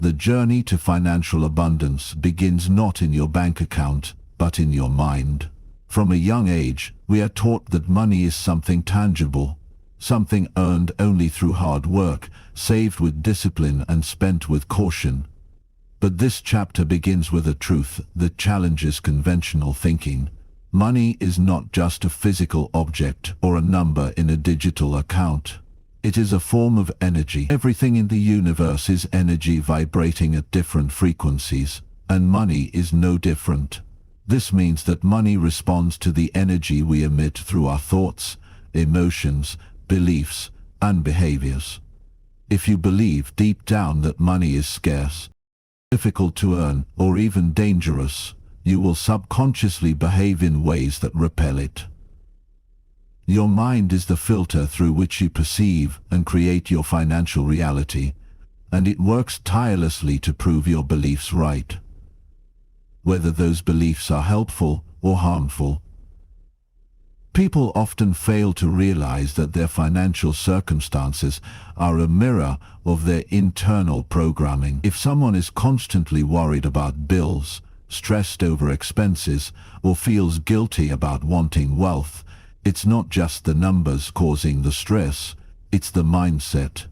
The journey to financial abundance begins not in your bank account, but in your mind. From a young age, we are taught that money is something tangible, something earned only through hard work, saved with discipline and spent with caution. But this chapter begins with a truth that challenges conventional thinking. Money is not just a physical object or a number in a digital account. It is a form of energy. Everything in the universe is energy vibrating at different frequencies, and money is no different. This means that money responds to the energy we emit through our thoughts, emotions, beliefs, and behaviors. If you believe deep down that money is scarce, difficult to earn, or even dangerous, you will subconsciously behave in ways that repel it. Your mind is the filter through which you perceive and create your financial reality, and it works tirelessly to prove your beliefs right, whether those beliefs are helpful or harmful. People often fail to realize that their financial circumstances are a mirror of their internal programming. If someone is constantly worried about bills, stressed over expenses, or feels guilty about wanting wealth, it's not just the numbers causing the stress, it's the mindset.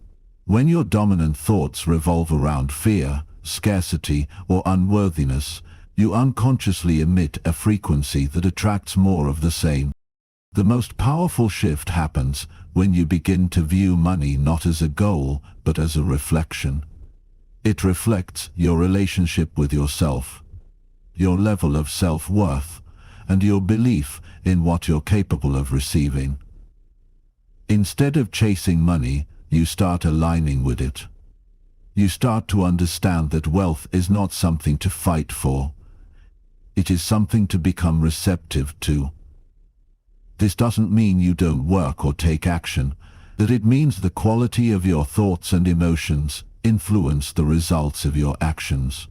When your dominant thoughts revolve around fear, scarcity, or unworthiness, you unconsciously emit a frequency that attracts more of the same. The most powerful shift happens when you begin to view money not as a goal, but as a reflection. It reflects your relationship with yourself, your level of self-worth, and your belief in what you're capable of receiving. Instead of chasing money, you start aligning with it. You start to understand that wealth is not something to fight for. It is something to become receptive to. This doesn't mean you don't work or take action, that it means the quality of your thoughts and emotions influence the results of your actions.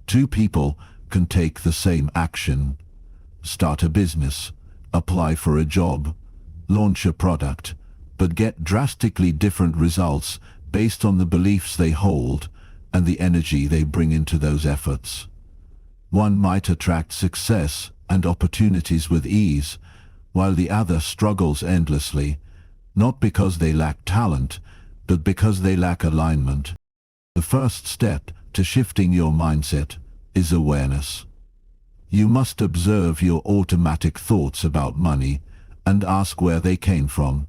Two people can take the same action: start a business, apply for a job, launch a product, but get drastically different results based on the beliefs they hold and the energy they bring into those efforts. One might attract success and opportunities with ease, while the other struggles endlessly, not because they lack talent, but because they lack alignment. The first step to shifting your mindset is awareness. You must observe your automatic thoughts about money and ask where they came from.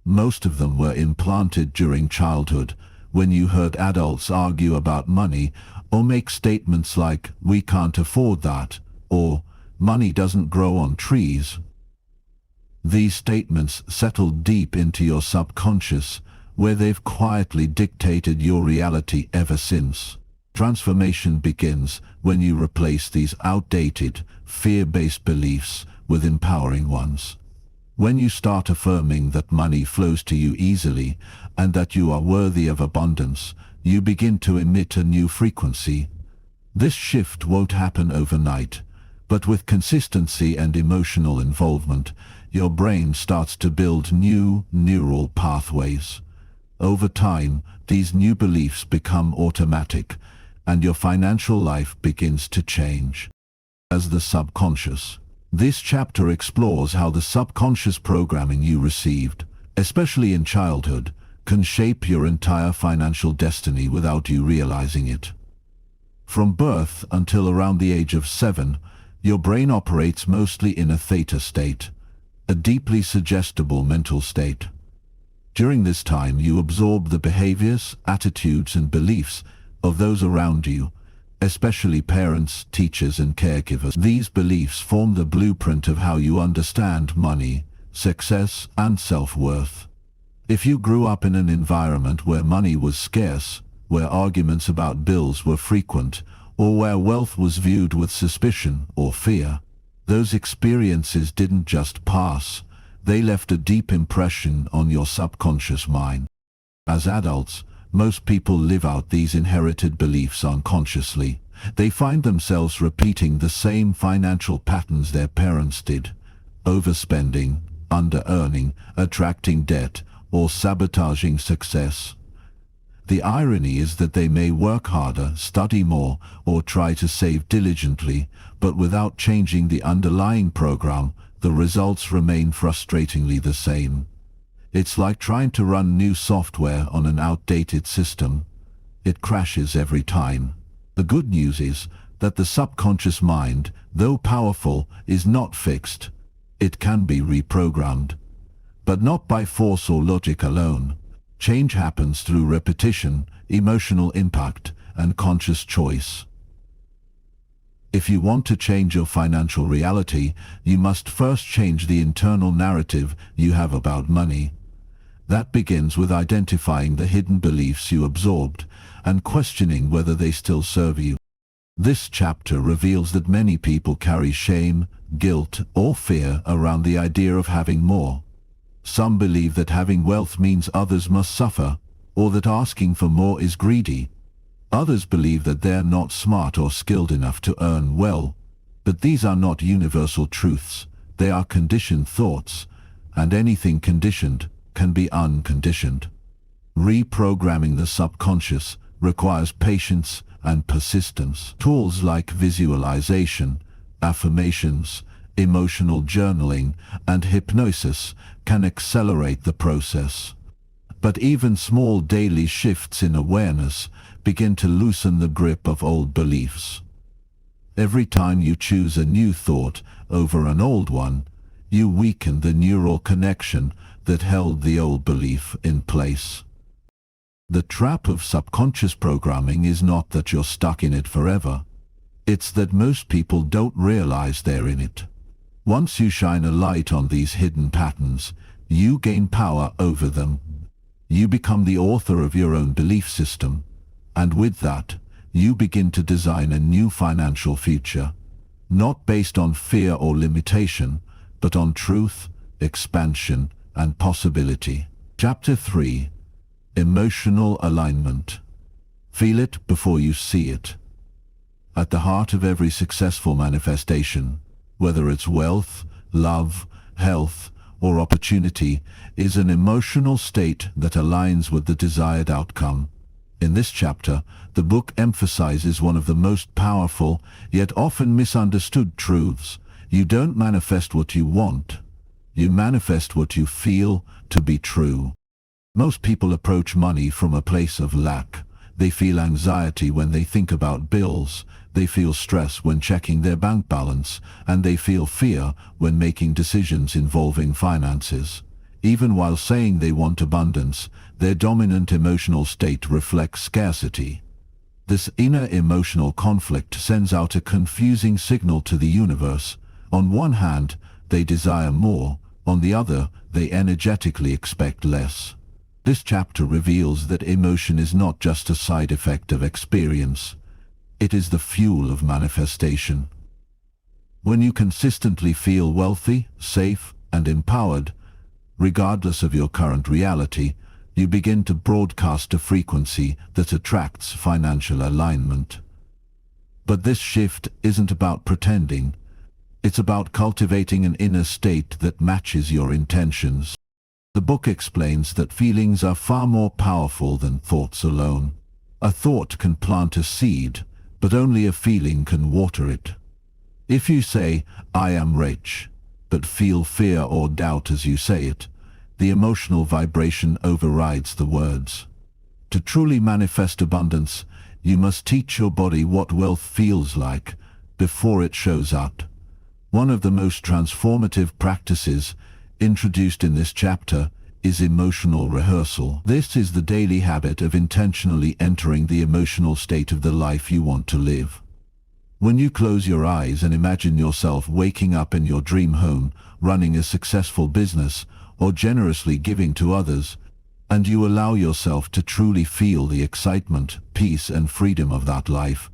Most of them were implanted during childhood, when you heard adults argue about money or make statements like, "We can't afford that," or "Money doesn't grow on trees." These statements settled deep into your subconscious, where they've quietly dictated your reality ever since. Transformation begins when you replace these outdated, fear-based beliefs with empowering ones. When you start affirming that money flows to you easily and that you are worthy of abundance, you begin to emit a new frequency. This shift won't happen overnight, but with consistency and emotional involvement, your brain starts to build new neural pathways. Over time, these new beliefs become automatic, and your financial life begins to change. As the subconscious. This chapter explores how the subconscious programming you received, especially in childhood, can shape your entire financial destiny without you realizing it. From birth until around the age of 7, your brain operates mostly in a theta state, a deeply suggestible mental state. During this time, you absorb the behaviors, attitudes, and beliefs of those around you, especially parents, teachers, and caregivers. These beliefs form the blueprint of how you understand money, success, and self-worth. If you grew up in an environment where money was scarce, where arguments about bills were frequent, or where wealth was viewed with suspicion or fear, those experiences didn't just pass, they left a deep impression on your subconscious mind. As adults, most people live out these inherited beliefs unconsciously. They find themselves repeating the same financial patterns their parents did: overspending, under-earning, attracting debt, or sabotaging success. The irony is that they may work harder, study more, or try to save diligently, but without changing the underlying program, the results remain frustratingly the same. It's like trying to run new software on an outdated system. It crashes every time. The good news is that the subconscious mind, though powerful, is not fixed. It can be reprogrammed. But not by force or logic alone. Change happens through repetition, emotional impact, and conscious choice. If you want to change your financial reality, you must first change the internal narrative you have about money. That begins with identifying the hidden beliefs you absorbed and questioning whether they still serve you. This chapter reveals that many people carry shame, guilt, or fear around the idea of having more. Some believe that having wealth means others must suffer, or that asking for more is greedy. Others believe that they're not smart or skilled enough to earn well. But these are not universal truths. They are conditioned thoughts, and anything conditioned can be unconditioned. Reprogramming the subconscious requires patience and persistence. Tools like visualization, affirmations, emotional journaling, and hypnosis can accelerate the process. But even small daily shifts in awareness begin to loosen the grip of old beliefs. Every time you choose a new thought over an old one, you weaken the neural connection that held the old belief in place. The trap of subconscious programming is not that you're stuck in it forever. It's that most people don't realize they're in it. Once you shine a light on these hidden patterns, you gain power over them. You become the author of your own belief system, and with that, you begin to design a new financial future, not based on fear or limitation, but on truth, expansion, and possibility. Chapter 3. Emotional Alignment. Feel it before you see it. At the heart of every successful manifestation, whether it's wealth, love, health, or opportunity, is an emotional state that aligns with the desired outcome. In this chapter, the book emphasizes one of the most powerful, yet often misunderstood truths. You don't manifest what you want. You manifest what you feel to be true. Most people approach money from a place of lack. They feel anxiety when they think about bills. They feel stress when checking their bank balance, and they feel fear when making decisions involving finances. Even while saying they want abundance, their dominant emotional state reflects scarcity. This inner emotional conflict sends out a confusing signal to the universe. On one hand, they desire more. On the other, they energetically expect less. This chapter reveals that emotion is not just a side effect of experience. It is the fuel of manifestation. When you consistently feel wealthy, safe, and empowered, regardless of your current reality, you begin to broadcast a frequency that attracts financial alignment. But this shift isn't about pretending. It's about cultivating an inner state that matches your intentions. The book explains that feelings are far more powerful than thoughts alone. A thought can plant a seed, but only a feeling can water it. If you say, "I am rich," but feel fear or doubt as you say it, the emotional vibration overrides the words. To truly manifest abundance, you must teach your body what wealth feels like before it shows up. One of the most transformative practices introduced in this chapter is emotional rehearsal. This is the daily habit of intentionally entering the emotional state of the life you want to live. When you close your eyes and imagine yourself waking up in your dream home, running a successful business, or generously giving to others, and you allow yourself to truly feel the excitement, peace, and freedom of that life,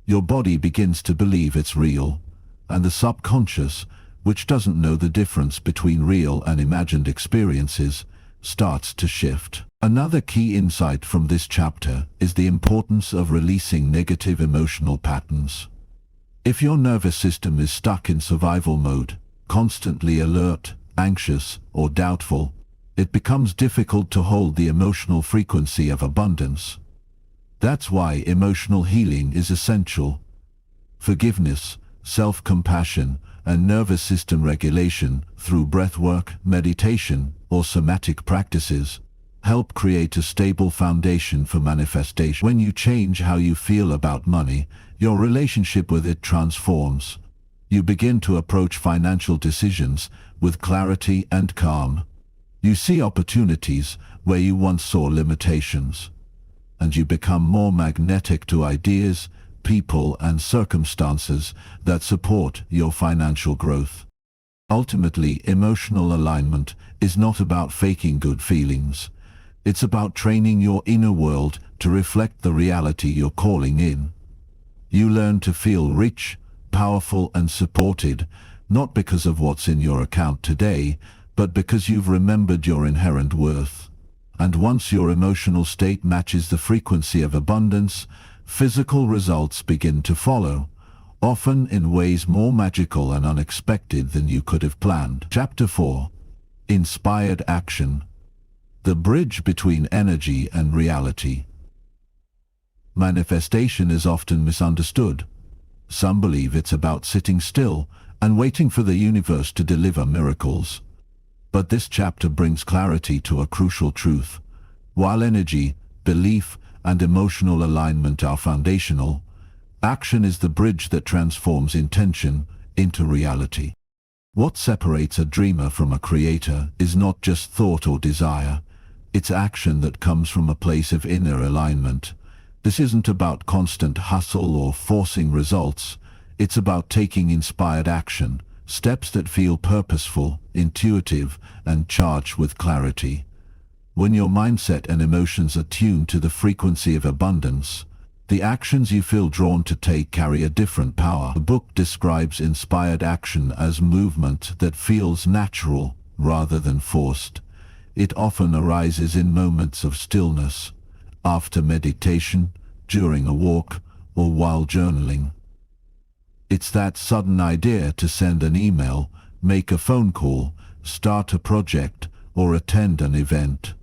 your body begins to believe it's real, and the subconscious, which doesn't know the difference between real and imagined experiences, starts to shift. Another key insight from this chapter is the importance of releasing negative emotional patterns. If your nervous system is stuck in survival mode, constantly alert, anxious, or doubtful, it becomes difficult to hold the emotional frequency of abundance. That's why emotional healing is essential. Forgiveness, self-compassion, and nervous system regulation through breathwork, meditation, or somatic practices help create a stable foundation for manifestation. When you change how you feel about money, your relationship with it transforms. You begin to approach financial decisions with clarity and calm. You see opportunities where you once saw limitations, and you become more magnetic to ideas, people, and circumstances that support your financial growth. Ultimately, emotional alignment is not about faking good feelings. It's about training your inner world to reflect the reality you're calling in. You learn to feel rich, powerful, and supported, not because of what's in your account today, but because you've remembered your inherent worth. And once your emotional state matches the frequency of abundance, physical results begin to follow, often in ways more magical and unexpected than you could have planned. Chapter 4. Inspired Action. The bridge between energy and reality. Manifestation is often misunderstood. Some believe it's about sitting still and waiting for the universe to deliver miracles. But this chapter brings clarity to a crucial truth. While energy, belief, and emotional alignment are foundational, action is the bridge that transforms intention into reality. What separates a dreamer from a creator is not just thought or desire. It's action that comes from a place of inner alignment. This isn't about constant hustle or forcing results. It's about taking inspired action, steps that feel purposeful, intuitive, and charged with clarity. When your mindset and emotions are tuned to the frequency of abundance, the actions you feel drawn to take carry a different power. The book describes inspired action as movement that feels natural rather than forced. It often arises in moments of stillness, after meditation, during a walk, or while journaling. It's that sudden idea to send an email, make a phone call, start a project, or attend an event.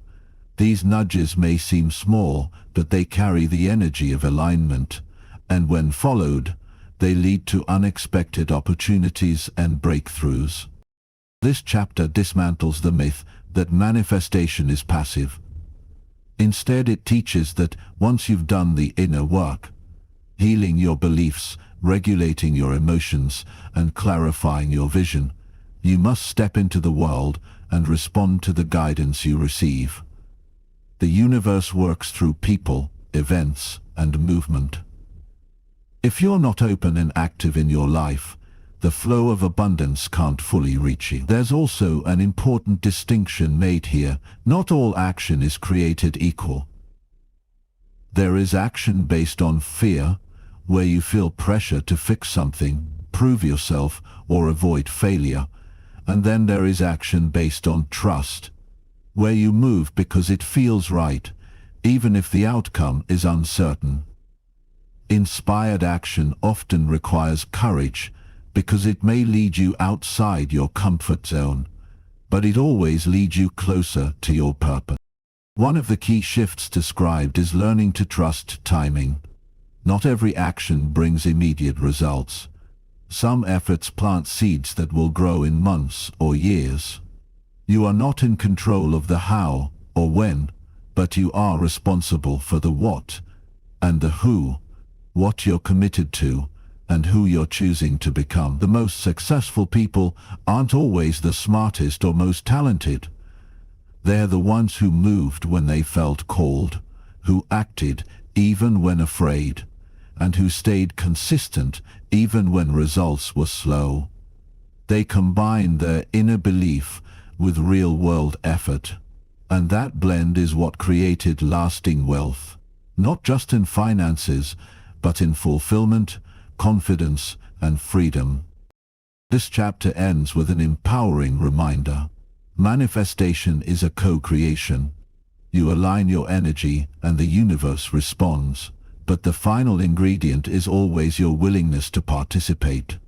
These nudges may seem small, but they carry the energy of alignment, and when followed, they lead to unexpected opportunities and breakthroughs. This chapter dismantles the myth that manifestation is passive. Instead, it teaches that once you've done the inner work, healing your beliefs, regulating your emotions, and clarifying your vision, you must step into the world and respond to the guidance you receive. The universe works through people, events, and movement. If you're not open and active in your life, the flow of abundance can't fully reach you. There's also an important distinction made here. Not all action is created equal. There is action based on fear, where you feel pressure to fix something, prove yourself, or avoid failure. And then there is action based on trust, where you move because it feels right, even if the outcome is uncertain. Inspired action often requires courage, because it may lead you outside your comfort zone, but it always leads you closer to your purpose. One of the key shifts described is learning to trust timing. Not every action brings immediate results. Some efforts plant seeds that will grow in months or years. You are not in control of the how or when, but you are responsible for the what and the who, what you're committed to, and who you're choosing to become. The most successful people aren't always the smartest or most talented. They're the ones who moved when they felt called, who acted even when afraid, and who stayed consistent even when results were slow. They combined their inner belief with real-world effort, and that blend is what created lasting wealth, not just in finances, but in fulfillment, confidence, and freedom. This chapter ends with an empowering reminder. Manifestation is a co-creation. You align your energy and the universe responds, but the final ingredient is always your willingness to participate.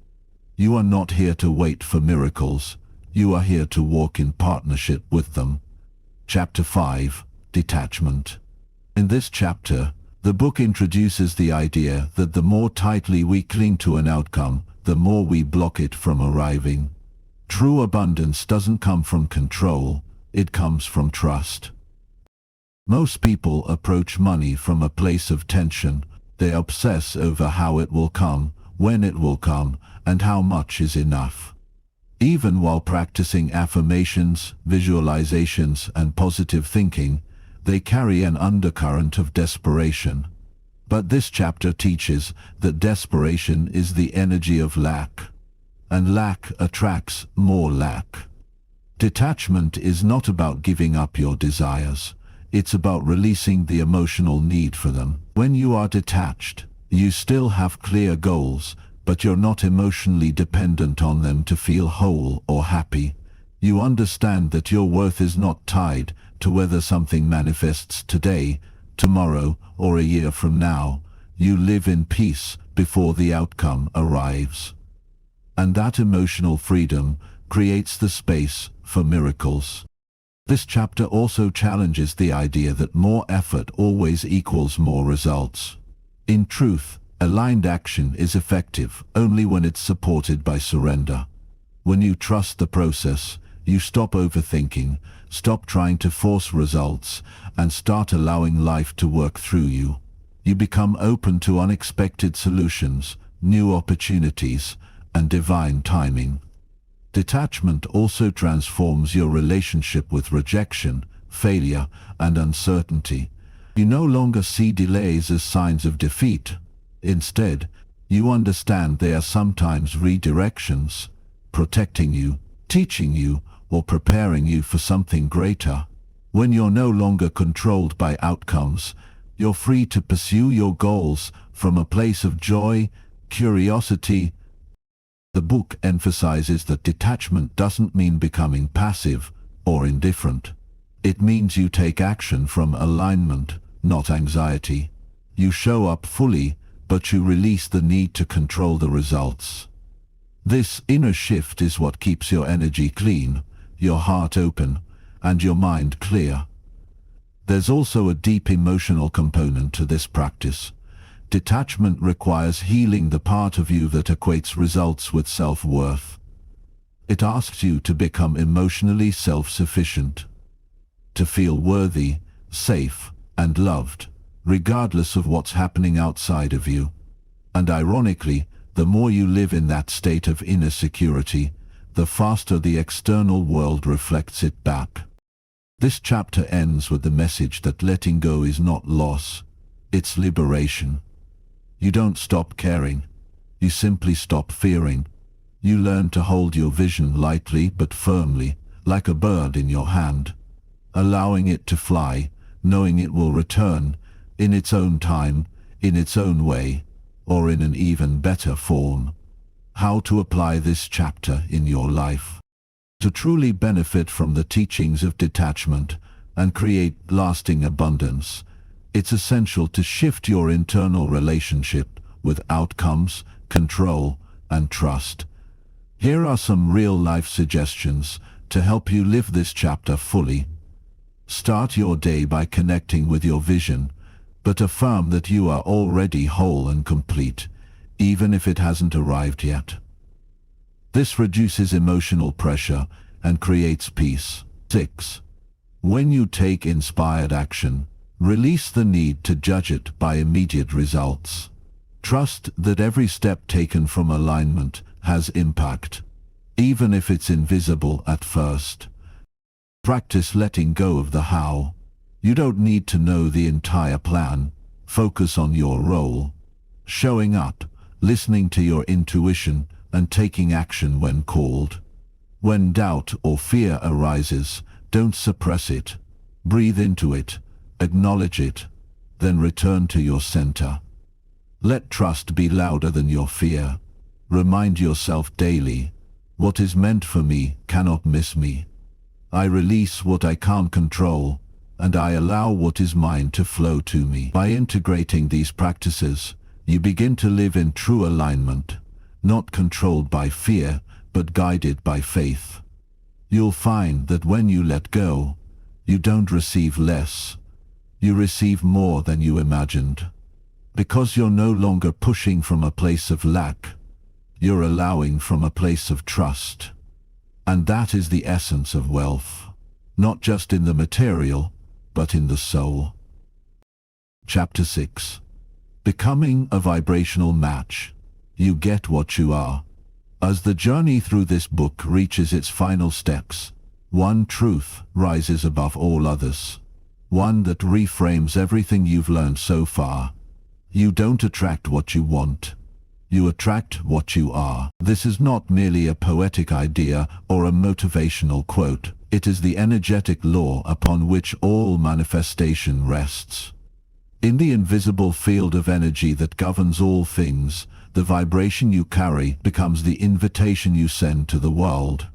You are not here to wait for miracles. You are here to walk in partnership with them. Chapter 5. Detachment. In this chapter, The book introduces the idea that the more tightly we cling to an outcome, the more we block it from arriving. True abundance doesn't come from control, it comes from trust. Most people approach money from a place of tension. They obsess over how it will come, when it will come, and how much is enough. Even while practicing affirmations, visualizations, and positive thinking, they carry an undercurrent of desperation. But this chapter teaches that desperation is the energy of lack, and lack attracts more lack. Detachment is not about giving up your desires, it's about releasing the emotional need for them. When you are detached, you still have clear goals, but you're not emotionally dependent on them to feel whole or happy. You understand that your worth is not tied to whether something manifests today, tomorrow, or a year from now. You live in peace before the outcome arrives. And that emotional freedom creates the space for miracles. This chapter also challenges the idea that more effort always equals more results. In truth, aligned action is effective only when it's supported by surrender. When you trust the process, you stop overthinking, stop trying to force results, and start allowing life to work through you. You become open to unexpected solutions, new opportunities, and divine timing. Detachment also transforms your relationship with rejection, failure, and uncertainty. You no longer see delays as signs of defeat. Instead, you understand they are sometimes redirections, protecting you, teaching you, or preparing you for something greater. When you're no longer controlled by outcomes, you're free to pursue your goals from a place of joy, curiosity. The book emphasizes that detachment doesn't mean becoming passive or indifferent. It means you take action from alignment, not anxiety. You show up fully, but you release the need to control the results. This inner shift is what keeps your energy clean, your heart open, and your mind clear. There's also a deep emotional component to this practice. Detachment requires healing the part of you that equates results with self-worth. It asks you to become emotionally self-sufficient, to feel worthy, safe, and loved, regardless of what's happening outside of you. And ironically, the more you live in that state of inner security, the faster the external world reflects it back. This chapter ends with the message that letting go is not loss, it's liberation. You don't stop caring, you simply stop fearing. You learn to hold your vision lightly but firmly, like a bird in your hand, allowing it to fly, knowing it will return, in its own time, in its own way, or in an even better form. How to apply this chapter in your life? To truly benefit from the teachings of detachment and create lasting abundance, it's essential to shift your internal relationship with outcomes, control, and trust. Here are some real-life suggestions to help you live this chapter fully. Start your day by connecting with your vision, but affirm that you are already whole and complete, even if it hasn't arrived yet. This reduces emotional pressure and creates peace. 6. When you take inspired action, release the need to judge it by immediate results. Trust that every step taken from alignment has impact, even if it's invisible at first. Practice letting go of the how. You don't need to know the entire plan. Focus on your role. Showing up, listening to your intuition, and taking action when called. When doubt or fear arises, don't suppress it. Breathe into it, acknowledge it, then return to your center. Let trust be louder than your fear. Remind yourself daily, what is meant for me cannot miss me. I release what I can't control, and I allow what is mine to flow to me. By integrating these practices, you begin to live in true alignment, not controlled by fear, but guided by faith. You'll find that when you let go, you don't receive less. You receive more than you imagined. Because you're no longer pushing from a place of lack. You're allowing from a place of trust. And that is the essence of wealth. Not just in the material, but in the soul. Chapter 6. Becoming a vibrational match. You get what you are. As the journey through this book reaches its final steps, one truth rises above all others. One that reframes everything you've learned so far. You don't attract what you want. You attract what you are. This is not merely a poetic idea or a motivational quote. It is the energetic law upon which all manifestation rests. In the invisible field of energy that governs all things, the vibration you carry becomes the invitation you send to the world.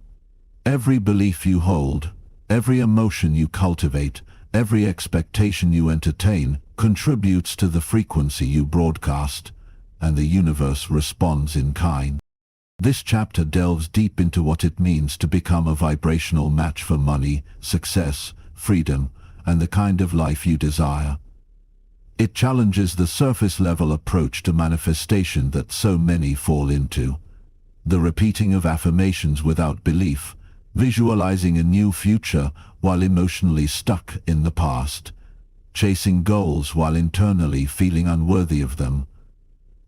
Every belief you hold, every emotion you cultivate, every expectation you entertain contributes to the frequency you broadcast, and the universe responds in kind. This chapter delves deep into what it means to become a vibrational match for money, success, freedom, and the kind of life you desire. It challenges the surface-level approach to manifestation that so many fall into. The repeating of affirmations without belief, visualizing a new future while emotionally stuck in the past, chasing goals while internally feeling unworthy of them.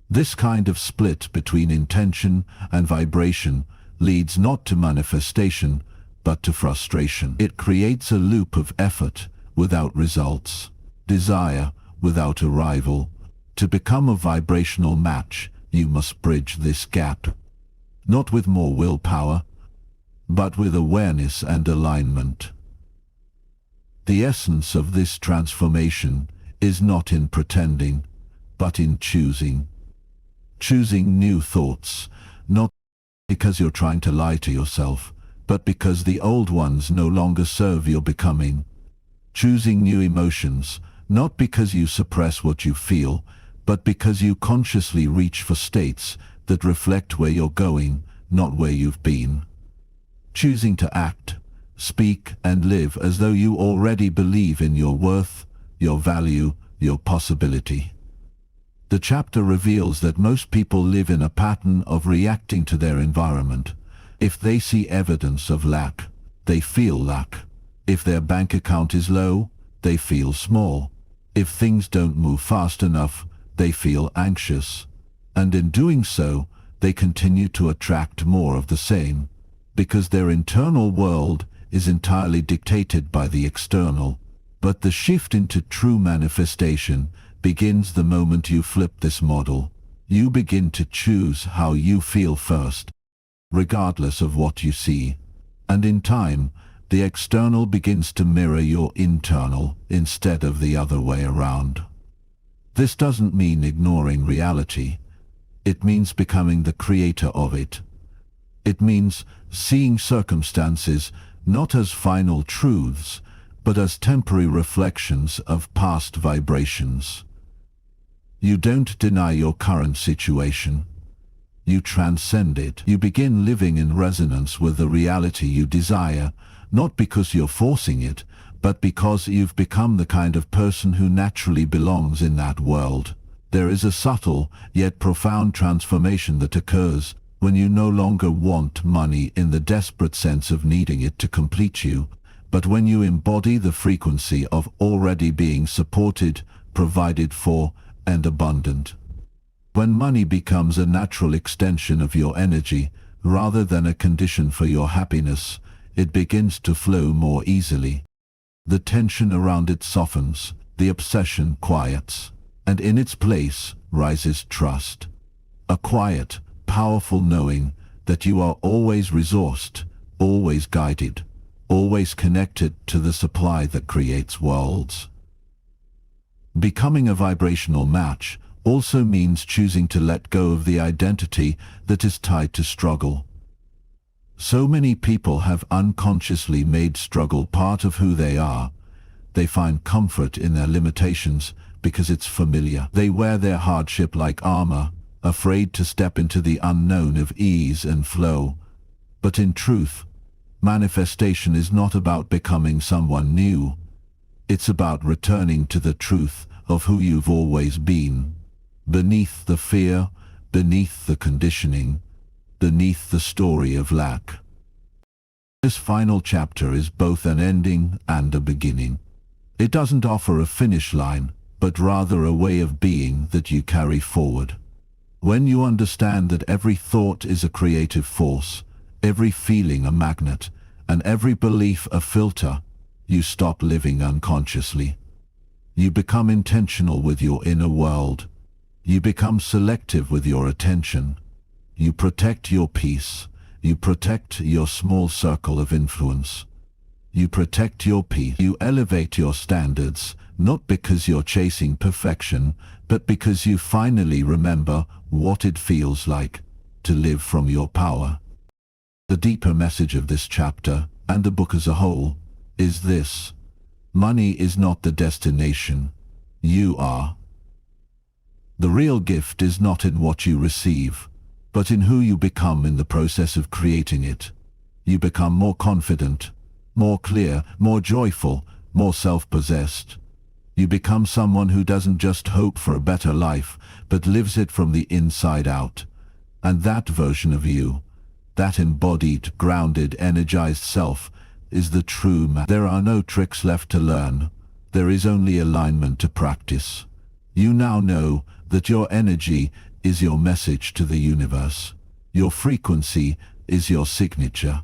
This kind of split between intention and vibration leads not to manifestation, but to frustration. It creates a loop of effort without results, desire without arrival. To become a vibrational match, you must bridge this gap. Not with more willpower, but with awareness and alignment. The essence of this transformation is not in pretending, but in choosing. Choosing new thoughts, not because you're trying to lie to yourself, but because the old ones no longer serve your becoming. Choosing new emotions, not because you suppress what you feel, but because you consciously reach for states that reflect where you're going, not where you've been. Choosing to act, speak, and live as though you already believe in your worth, your value, your possibility. The chapter reveals that most people live in a pattern of reacting to their environment. If they see evidence of lack, they feel lack. If their bank account is low, they feel small. If things don't move fast enough, they feel anxious. And in doing so, they continue to attract more of the same, because their internal world is entirely dictated by the external. But the shift into true manifestation begins the moment you flip this model. You begin to choose how you feel first, regardless of what you see. And in time, the external begins to mirror your internal instead of the other way around. This doesn't mean ignoring reality. It means becoming the creator of it. It means seeing circumstances not as final truths, but as temporary reflections of past vibrations. You don't deny your current situation. You transcend it. You begin living in resonance with the reality you desire, not because you're forcing it, but because you've become the kind of person who naturally belongs in that world. There is a subtle, yet profound transformation that occurs when you no longer want money in the desperate sense of needing it to complete you, but when you embody the frequency of already being supported, provided for, and abundant. When money becomes a natural extension of your energy, rather than a condition for your happiness, it begins to flow more easily. The tension around it softens, the obsession quiets, and in its place rises trust. A quiet, powerful knowing that you are always resourced, always guided, always connected to the supply that creates worlds. Becoming a vibrational match also means choosing to let go of the identity that is tied to struggle. So many people have unconsciously made struggle part of who they are. They find comfort in their limitations because it's familiar. They wear their hardship like armor, afraid to step into the unknown of ease and flow. But in truth, manifestation is not about becoming someone new. It's about returning to the truth of who you've always been. beneath the fear, beneath the conditioning, beneath the story of lack. This final chapter is both an ending and a beginning. It doesn't offer a finish line, but rather a way of being that you carry forward. When you understand that every thought is a creative force, every feeling a magnet, and every belief a filter, you stop living unconsciously. You become intentional with your inner world. You become selective with your attention. You protect your peace. You protect your small circle of influence. You protect your peace. You elevate your standards, not because you're chasing perfection, but because you finally remember what it feels like to live from your power. The deeper message of this chapter, and the book as a whole, is this: money is not the destination. You are. The real gift is not in what you receive, but in who you become in the process of creating it. You become more confident, more clear, more joyful, more self-possessed. You become someone who doesn't just hope for a better life, but lives it from the inside out. And that version of you, that embodied, grounded, energized self, is the true man. There are no tricks left to learn. There is only alignment to practice. You now know that your energy is your message to the universe. Your frequency is your signature.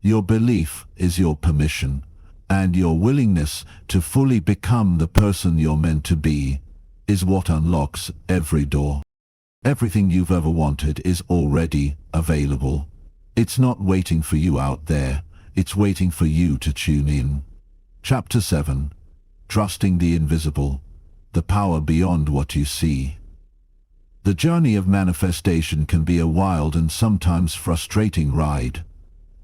Your belief is your permission. And your willingness to fully become the person you're meant to be is what unlocks every door. Everything you've ever wanted is already available. It's not waiting for you out there. It's waiting for you to tune in. Chapter 7. Trusting the Invisible. The Power Beyond What You See. The journey of manifestation can be a wild and sometimes frustrating ride.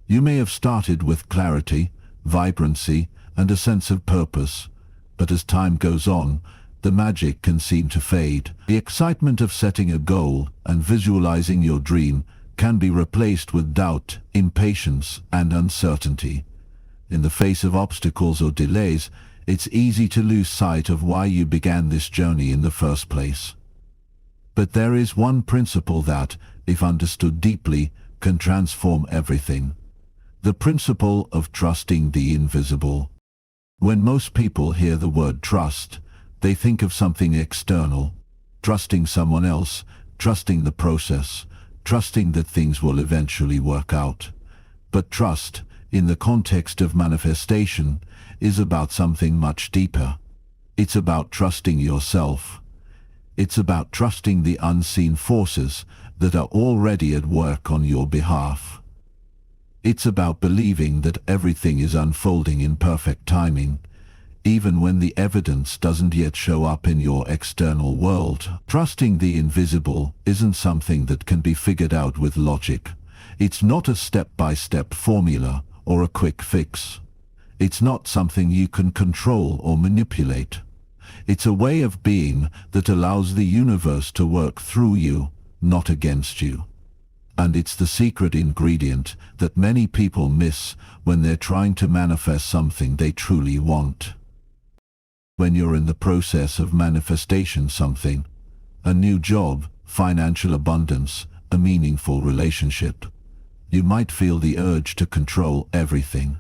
You may have started with clarity, vibrancy, and a sense of purpose, but as time goes on, the magic can seem to fade. The excitement of setting a goal and visualizing your dream can be replaced with doubt, impatience, and uncertainty. In the face of obstacles or delays, it's easy to lose sight of why you began this journey in the first place. But there is one principle that, if understood deeply, can transform everything. The principle of trusting the invisible. When most people hear the word trust, they think of something external. Trusting someone else, trusting the process, trusting that things will eventually work out. But trust, in the context of manifestation, is about something much deeper. It's about trusting yourself. It's about trusting the unseen forces that are already at work on your behalf. It's about believing that everything is unfolding in perfect timing, even when the evidence doesn't yet show up in your external world. Trusting the invisible isn't something that can be figured out with logic. It's not a step-by-step formula or a quick fix. It's not something you can control or manipulate. It's a way of being that allows the universe to work through you, not against you. And it's the secret ingredient that many people miss when they're trying to manifest something they truly want. When you're in the process of manifestation something, a new job, financial abundance, a meaningful relationship, you might feel the urge to control everything.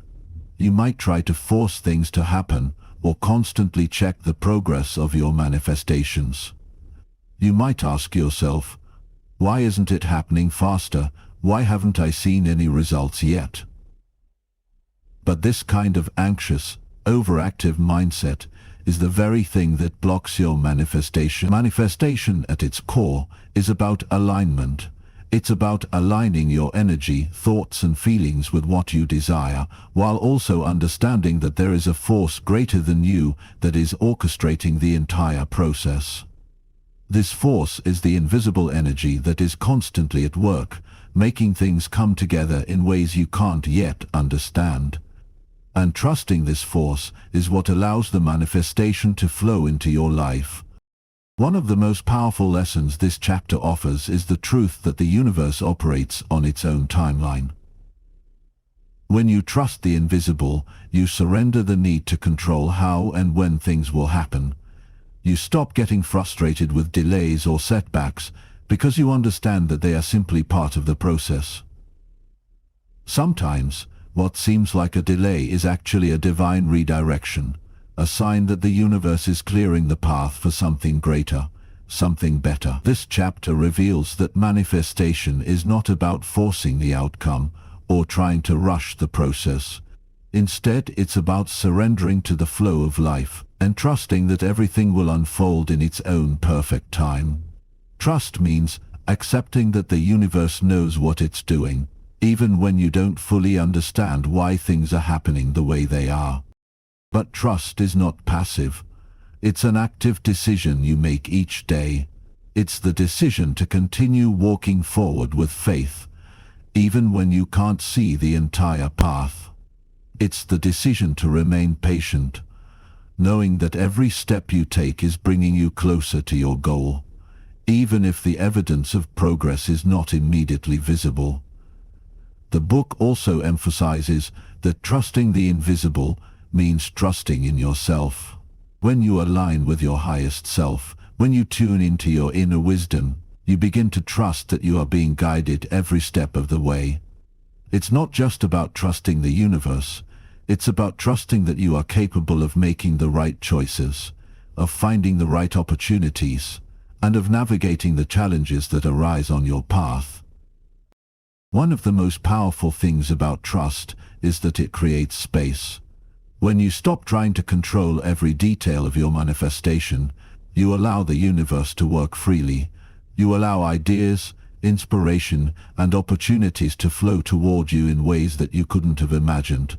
You might try to force things to happen or constantly check the progress of your manifestations. You might ask yourself, why isn't it happening faster? Why haven't I seen any results yet? But this kind of anxious, overactive mindset is the very thing that blocks your manifestation. Manifestation at its core is about alignment. It's about aligning your energy, thoughts and feelings with what you desire, while also understanding that there is a force greater than you that is orchestrating the entire process. This force is the invisible energy that is constantly at work, making things come together in ways you can't yet understand. And trusting this force is what allows the manifestation to flow into your life. One of the most powerful lessons this chapter offers is the truth that the universe operates on its own timeline. When you trust the invisible, you surrender the need to control how and when things will happen. You stop getting frustrated with delays or setbacks because you understand that they are simply part of the process. Sometimes, what seems like a delay is actually a divine redirection, a sign that the universe is clearing the path for something greater, something better. This chapter reveals that manifestation is not about forcing the outcome or trying to rush the process. Instead, it's about surrendering to the flow of life and trusting that everything will unfold in its own perfect time. Trust means accepting that the universe knows what it's doing, even when you don't fully understand why things are happening the way they are. But trust is not passive. It's an active decision you make each day. It's the decision to continue walking forward with faith, even when you can't see the entire path. It's the decision to remain patient, knowing that every step you take is bringing you closer to your goal, even if the evidence of progress is not immediately visible. The book also emphasizes that trusting the invisible means trusting in yourself. When you align with your highest self, when you tune into your inner wisdom, you begin to trust that you are being guided every step of the way. It's not just about trusting the universe, it's about trusting that you are capable of making the right choices, of finding the right opportunities, and of navigating the challenges that arise on your path. One of the most powerful things about trust is that it creates space. When you stop trying to control every detail of your manifestation, you allow the universe to work freely. You allow ideas, inspiration, and opportunities to flow toward you in ways that you couldn't have imagined.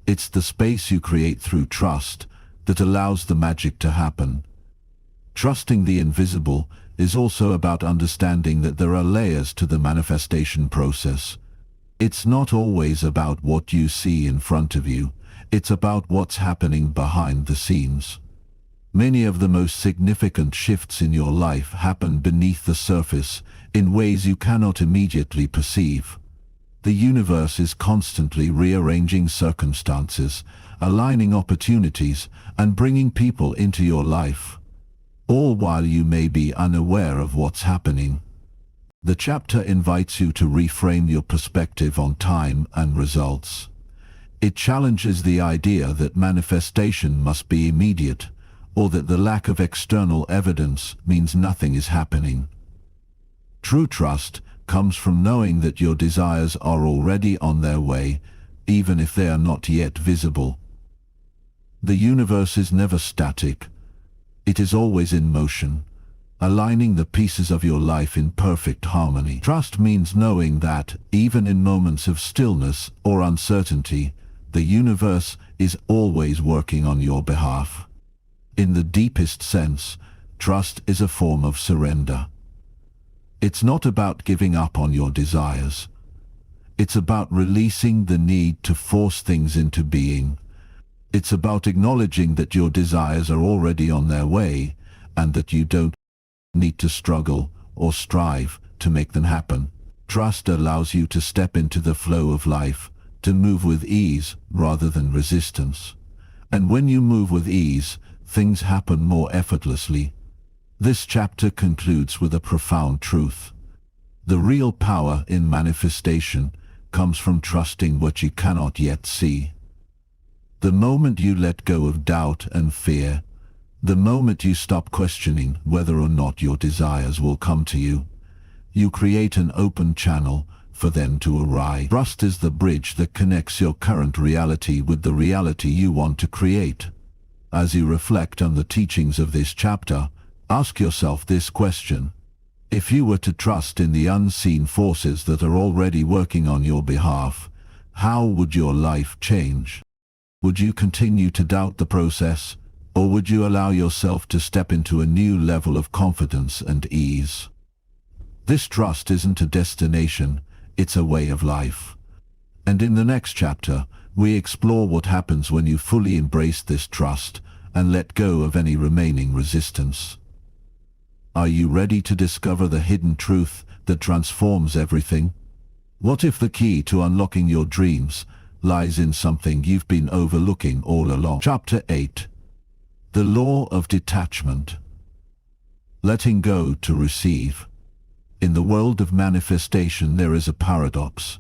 It's the space you create through trust that allows the magic to happen. Trusting the invisible is also about understanding that there are layers to the manifestation process. It's not always about what you see in front of you. It's about what's happening behind the scenes. Many of the most significant shifts in your life happen beneath the surface in ways you cannot immediately perceive. The universe is constantly rearranging circumstances, aligning opportunities, and bringing people into your life, all while you may be unaware of what's happening. The chapter invites you to reframe your perspective on time and results. It challenges the idea that manifestation must be immediate, or that the lack of external evidence means nothing is happening. True trust comes from knowing that your desires are already on their way, even if they are not yet visible. The universe is never static. It is always in motion, aligning the pieces of your life in perfect harmony. Trust means knowing that, even in moments of stillness or uncertainty, the universe is always working on your behalf. In the deepest sense, trust is a form of surrender. It's not about giving up on your desires. It's about releasing the need to force things into being. It's about acknowledging that your desires are already on their way and that you don't need to struggle or strive to make them happen. Trust allows you to step into the flow of life, to move with ease rather than resistance. And when you move with ease, things happen more effortlessly. This chapter concludes with a profound truth. The real power in manifestation comes from trusting what you cannot yet see. The moment you let go of doubt and fear, the moment you stop questioning whether or not your desires will come to you, you create an open channel for them to arrive. Trust is the bridge that connects your current reality with the reality you want to create. As you reflect on the teachings of this chapter, ask yourself this question. If you were to trust in the unseen forces that are already working on your behalf, how would your life change? Would you continue to doubt the process, or would you allow yourself to step into a new level of confidence and ease? This trust isn't a destination, it's a way of life. And in the next chapter, we explore what happens when you fully embrace this trust and let go of any remaining resistance. Are you ready to discover the hidden truth that transforms everything? What if the key to unlocking your dreams lies in something you've been overlooking all along? Chapter 8. The law of detachment. Letting go to receive. In the world of manifestation there is a paradox.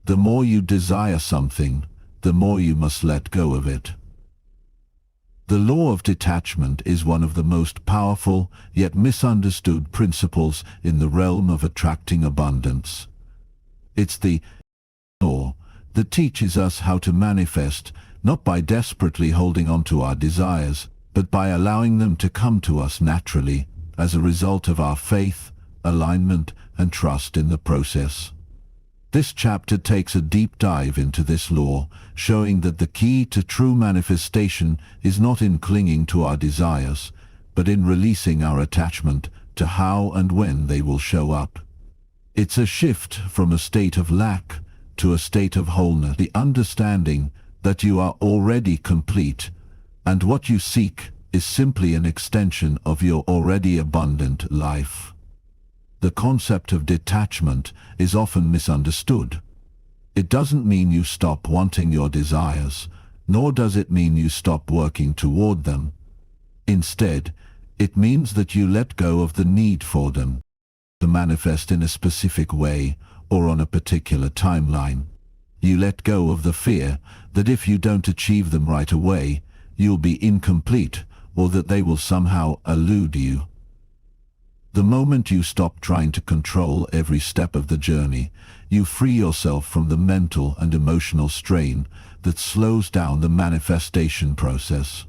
The more you desire something, the more you must let go of it. The law of detachment is one of the most powerful yet misunderstood principles in the realm of attracting abundance. It's the law that teaches us how to manifest, not by desperately holding on to our desires, but by allowing them to come to us naturally as a result of our faith, alignment, and trust in the process. This chapter takes a deep dive into this law, showing that the key to true manifestation is not in clinging to our desires, but in releasing our attachment to how and when they will show up. It's a shift from a state of lack to a state of wholeness, the understanding that you are already complete, and what you seek is simply an extension of your already abundant life. The concept of detachment is often misunderstood. It doesn't mean you stop wanting your desires, nor does it mean you stop working toward them. Instead, it means that you let go of the need for them to manifest in a specific way or on a particular timeline. You let go of the fear that if you don't achieve them right away, you'll be incomplete or that they will somehow elude you. The moment you stop trying to control every step of the journey, you free yourself from the mental and emotional strain that slows down the manifestation process.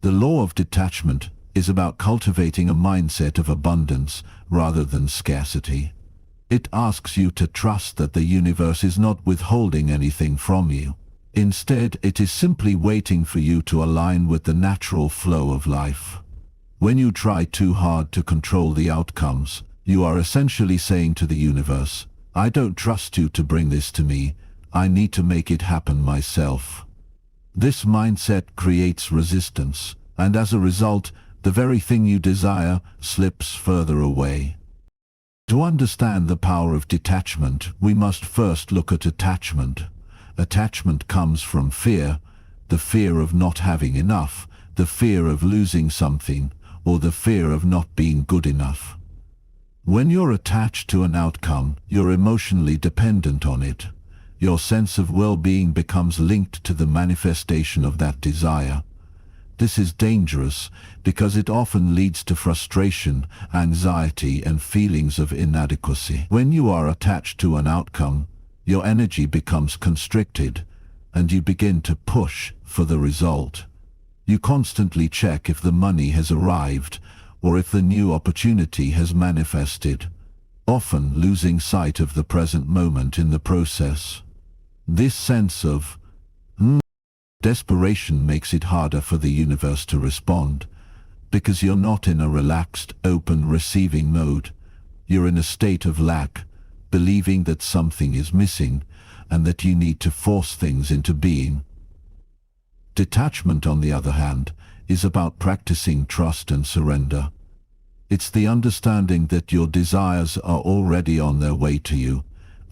The law of detachment is about cultivating a mindset of abundance rather than scarcity. It asks you to trust that the universe is not withholding anything from you. Instead, it is simply waiting for you to align with the natural flow of life. When you try too hard to control the outcomes, you are essentially saying to the universe, "I don't trust you to bring this to me, I need to make it happen myself." This mindset creates resistance, and as a result, the very thing you desire slips further away. To understand the power of detachment, we must first look at attachment. Attachment comes from fear, the fear of not having enough, the fear of losing something, or the fear of not being good enough. When you're attached to an outcome, you're emotionally dependent on it. Your sense of well-being becomes linked to the manifestation of that desire. This is dangerous because it often leads to frustration, anxiety, and feelings of inadequacy. When you are attached to an outcome, your energy becomes constricted, and you begin to push for the result. You constantly check if the money has arrived or if the new opportunity has manifested, often losing sight of the present moment in the process. This sense of desperation makes it harder for the universe to respond, because you're not in a relaxed, open receiving mode. You're in a state of lack, believing that something is missing and that you need to force things into being. Detachment, on the other hand, is about practicing trust and surrender. It's the understanding that your desires are already on their way to you,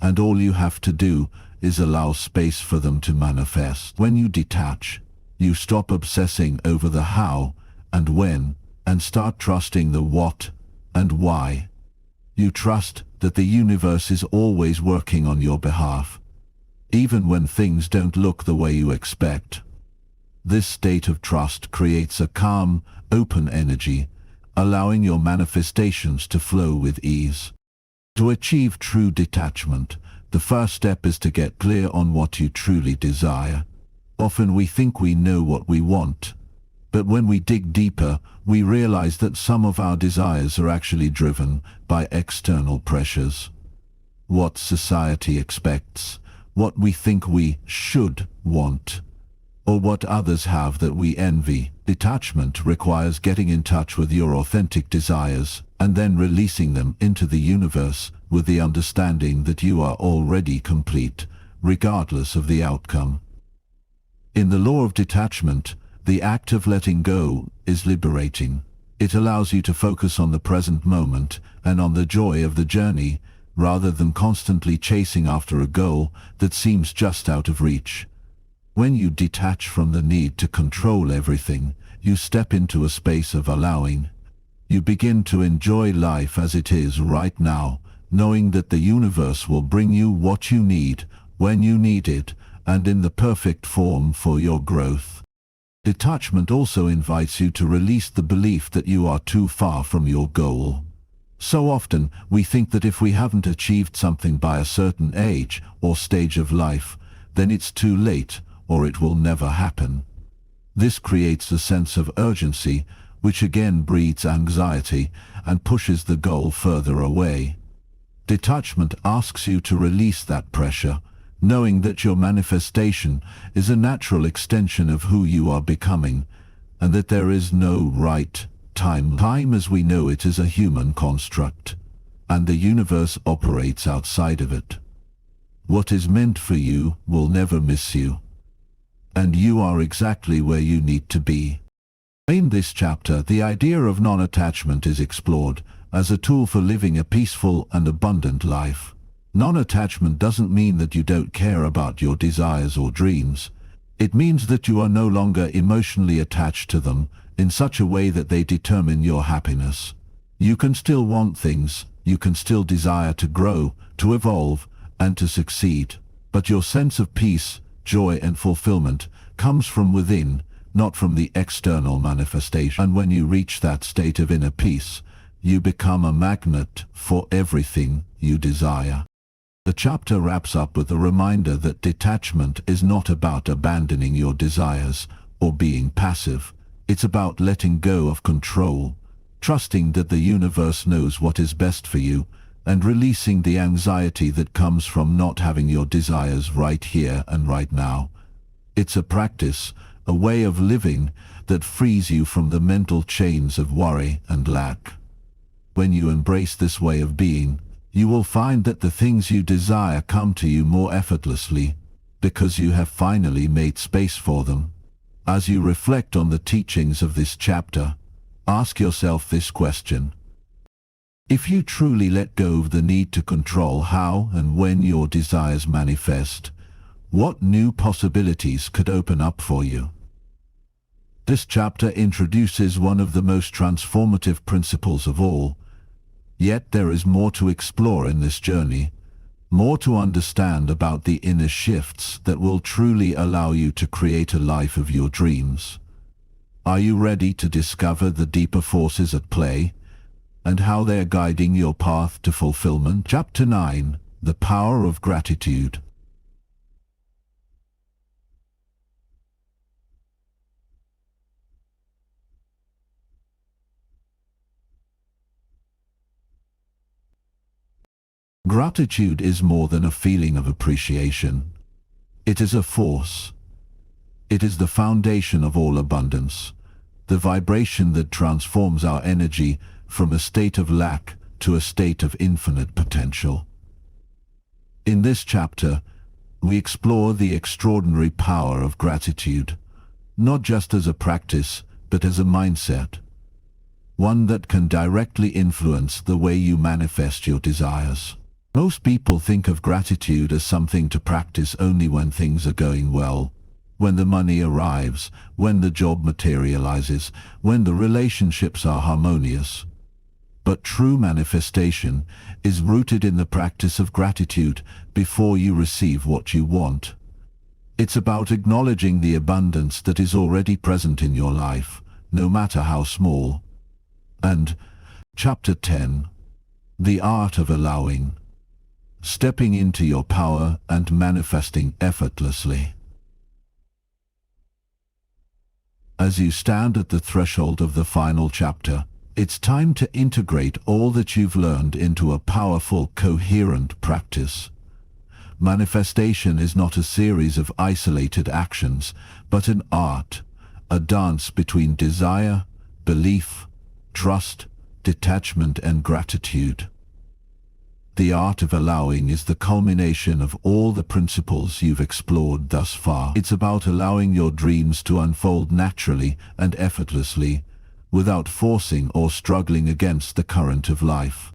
and all you have to do is allow space for them to manifest. When you detach, you stop obsessing over the how and when, and start trusting the what and why. You trust that the universe is always working on your behalf, even when things don't look the way you expect. This state of trust creates a calm, open energy, allowing your manifestations to flow with ease. To achieve true detachment, the first step is to get clear on what you truly desire. Often we think we know what we want, but when we dig deeper, we realize that some of our desires are actually driven by external pressures. What society expects, what we think we should want, or what others have that we envy. Detachment requires getting in touch with your authentic desires and then releasing them into the universe with the understanding that you are already complete, regardless of the outcome. In the law of detachment, the act of letting go is liberating. It allows you to focus on the present moment and on the joy of the journey, rather than constantly chasing after a goal that seems just out of reach. When you detach from the need to control everything, you step into a space of allowing. You begin to enjoy life as it is right now, knowing that the universe will bring you what you need, when you need it, and in the perfect form for your growth. Detachment also invites you to release the belief that you are too far from your goal. So often, we think that if we haven't achieved something by a certain age or stage of life, then it's too late, or it will never happen. This creates a sense of urgency, which again breeds anxiety and pushes the goal further away. Detachment asks you to release that pressure, knowing that your manifestation is a natural extension of who you are becoming, and that there is no right time. Time as we know it is a human construct, and the universe operates outside of it. What is meant for you will never miss you, and you are exactly where you need to be. In this chapter, the idea of non-attachment is explored as a tool for living a peaceful and abundant life. Non-attachment doesn't mean that you don't care about your desires or dreams. It means that you are no longer emotionally attached to them in such a way that they determine your happiness. You can still want things, you can still desire to grow, to evolve, and to succeed, but your sense of peace, joy, and fulfillment comes from within, not from the external manifestation. And when you reach that state of inner peace, you become a magnet for everything you desire. The chapter wraps up with a reminder that detachment is not about abandoning your desires or being passive. It's about letting go of control, trusting that the universe knows what is best for you, and releasing the anxiety that comes from not having your desires right here and right now. It's a practice, a way of living that frees you from the mental chains of worry and lack. When you embrace this way of being, you will find that the things you desire come to you more effortlessly, because you have finally made space for them. As you reflect on the teachings of this chapter, ask yourself this question. If you truly let go of the need to control how and when your desires manifest, what new possibilities could open up for you? This chapter introduces one of the most transformative principles of all. Yet there is more to explore in this journey, more to understand about the inner shifts that will truly allow you to create a life of your dreams. Are you ready to discover the deeper forces at play and how they are guiding your path to fulfillment? Chapter 9: The Power of Gratitude. Gratitude is more than a feeling of appreciation. It is a force. It is the foundation of all abundance, the vibration that transforms our energy from a state of lack to a state of infinite potential. In this chapter, we explore the extraordinary power of gratitude, not just as a practice, but as a mindset, one that can directly influence the way you manifest your desires. Most people think of gratitude as something to practice only when things are going well, when the money arrives, when the job materializes, when the relationships are harmonious. But true manifestation is rooted in the practice of gratitude before you receive what you want. It's about acknowledging the abundance that is already present in your life, no matter how small. And Chapter 10: The Art of Allowing. Stepping into your power and manifesting effortlessly. As you stand at the threshold of the final chapter, it's time to integrate all that you've learned into a powerful, coherent practice. Manifestation is not a series of isolated actions, but an art, a dance between desire, belief, trust, detachment, and gratitude. The art of allowing is the culmination of all the principles you've explored thus far. It's about allowing your dreams to unfold naturally and effortlessly, without forcing or struggling against the current of life.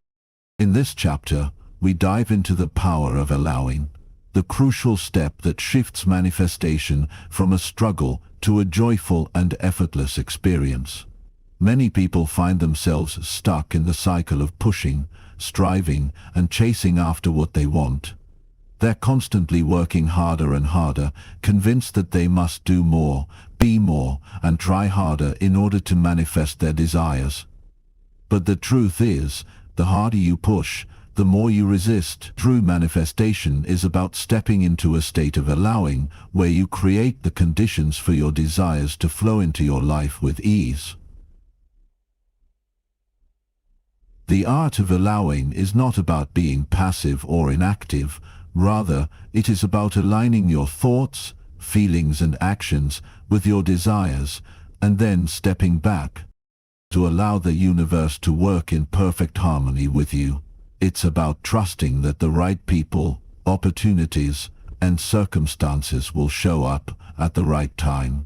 In this chapter, we dive into the power of allowing, the crucial step that shifts manifestation from a struggle to a joyful and effortless experience. Many people find themselves stuck in the cycle of pushing, striving, and chasing after what they want. They're constantly working harder and harder, convinced that they must do more, be more, and try harder in order to manifest their desires. But the truth is, the harder you push, the more you resist. True manifestation is about stepping into a state of allowing, where you create the conditions for your desires to flow into your life with ease. The art of allowing is not about being passive or inactive. Rather, it is about aligning your thoughts, feelings, and actions with your desires, and then stepping back to allow the universe to work in perfect harmony with you. It's about trusting that the right people, opportunities, and circumstances will show up at the right time,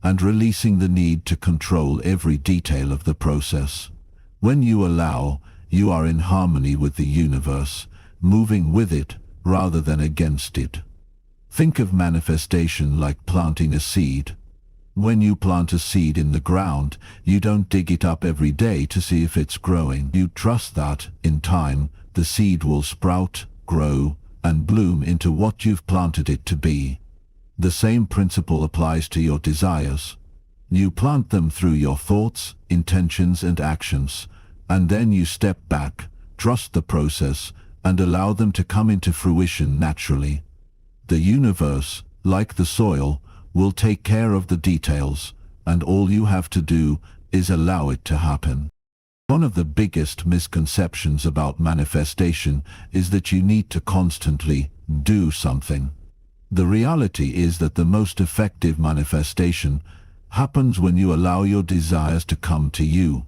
and releasing the need to control every detail of the process. When you allow, you are in harmony with the universe, moving with it rather than against it. Think of manifestation like planting a seed. When you plant a seed in the ground, you don't dig it up every day to see if it's growing. You trust that, in time, the seed will sprout, grow, and bloom into what you've planted it to be. The same principle applies to your desires. You plant them through your thoughts, intentions, and actions, and then you step back, trust the process, and allow them to come into fruition naturally. The universe, like the soil, will take care of the details, and all you have to do is allow it to happen. One of the biggest misconceptions about manifestation is that you need to constantly do something. The reality is that the most effective manifestation happens when you allow your desires to come to you.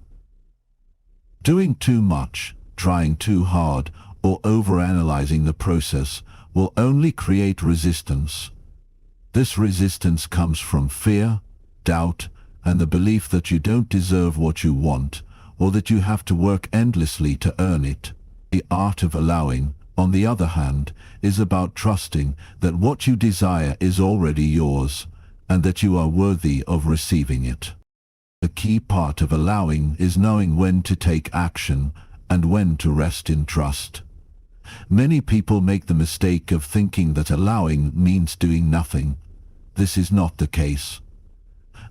Doing too much, trying too hard, or overanalyzing the process will only create resistance. This resistance comes from fear, doubt, and the belief that you don't deserve what you want, or that you have to work endlessly to earn it. The art of allowing, on the other hand, is about trusting that what you desire is already yours, and that you are worthy of receiving it. A key part of allowing is knowing when to take action and when to rest in trust. Many people make the mistake of thinking that allowing means doing nothing. This is not the case.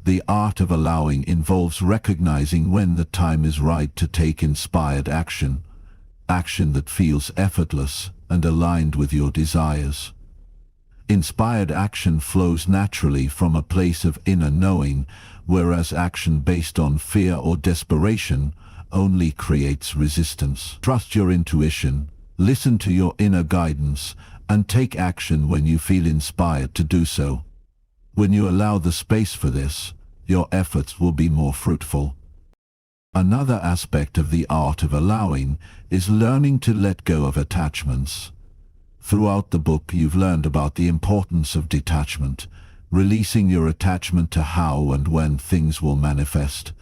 The art of allowing involves recognizing when the time is right to take inspired action, action that feels effortless and aligned with your desires. Inspired action flows naturally from a place of inner knowing, whereas action based on fear or desperation only creates resistance. Trust your intuition, listen to your inner guidance, and take action when you feel inspired to do so. When you allow the space for this, your efforts will be more fruitful. Another aspect of the art of allowing is learning to let go of attachments. Throughout the book, you've learned about the importance of detachment, releasing your attachment to how and when things will manifest.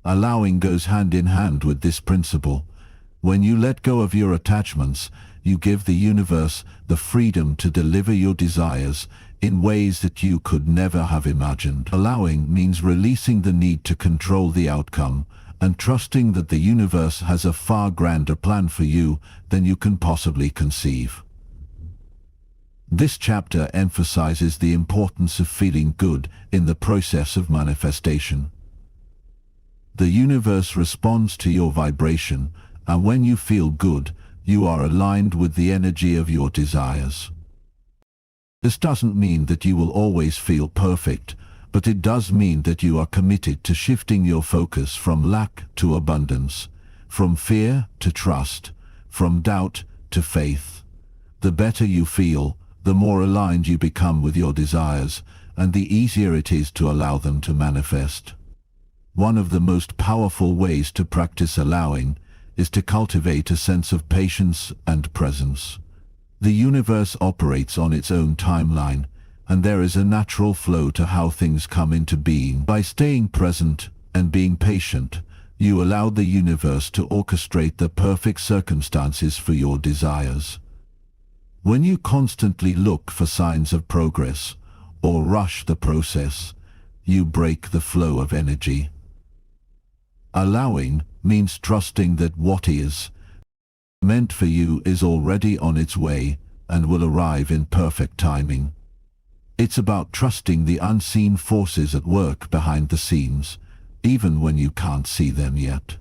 Allowing goes hand in hand with this principle. When you let go of your attachments, you give the universe the freedom to deliver your desires in ways that you could never have imagined. Allowing means releasing the need to control the outcome and trusting that the universe has a far grander plan for you than you can possibly conceive. This chapter emphasizes the importance of feeling good in the process of manifestation. The universe responds to your vibration, and when you feel good, you are aligned with the energy of your desires. This doesn't mean that you will always feel perfect, but it does mean that you are committed to shifting your focus from lack to abundance, from fear to trust, from doubt to faith. The better you feel, the more aligned you become with your desires, and the easier it is to allow them to manifest. One of the most powerful ways to practice allowing is to cultivate a sense of patience and presence. The universe operates on its own timeline, and there is a natural flow to how things come into being. By staying present and being patient, you allow the universe to orchestrate the perfect circumstances for your desires. When you constantly look for signs of progress or rush the process, you break the flow of energy. Allowing means trusting that what is meant for you is already on its way and will arrive in perfect timing. It's about trusting the unseen forces at work behind the scenes, even when you can't see them yet.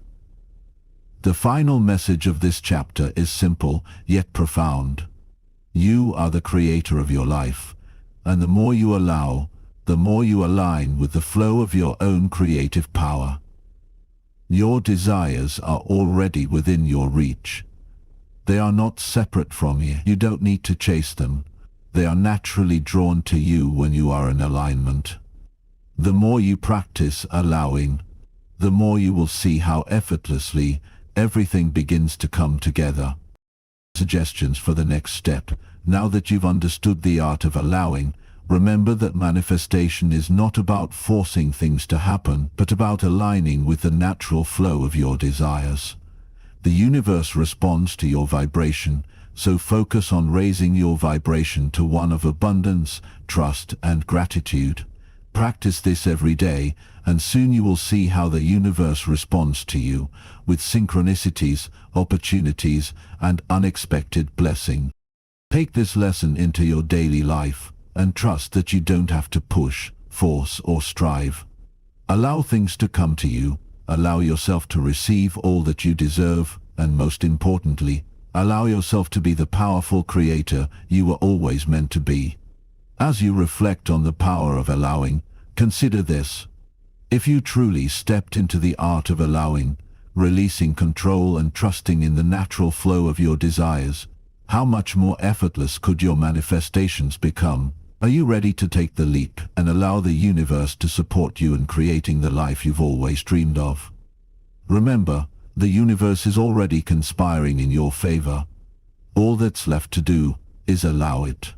The final message of this chapter is simple yet profound. You are the creator of your life, and the more you allow, the more you align with the flow of your own creative power. Your desires are already within your reach. They are not separate from you. You don't need to chase them. They are naturally drawn to you when you are in alignment. The more you practice allowing, the more you will see how effortlessly everything begins to come together. Suggestions for the next step. Now that you've understood the art of allowing, remember that manifestation is not about forcing things to happen, but about aligning with the natural flow of your desires. The universe responds to your vibration, so focus on raising your vibration to one of abundance, trust, and gratitude. Practice this every day, and soon you will see how the universe responds to you, with synchronicities, opportunities, and unexpected blessing. Take this lesson into your daily life, and trust that you don't have to push, force, or strive. Allow things to come to you, allow yourself to receive all that you deserve, and most importantly, allow yourself to be the powerful creator you were always meant to be. As you reflect on the power of allowing, consider this. If you truly stepped into the art of allowing, releasing control and trusting in the natural flow of your desires, how much more effortless could your manifestations become? Are you ready to take the leap and allow the universe to support you in creating the life you've always dreamed of? Remember, the universe is already conspiring in your favor. All that's left to do is allow it.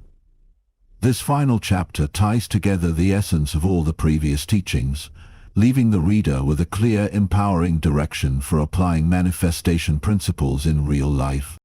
This final chapter ties together the essence of all the previous teachings, leaving the reader with a clear, empowering direction for applying manifestation principles in real life.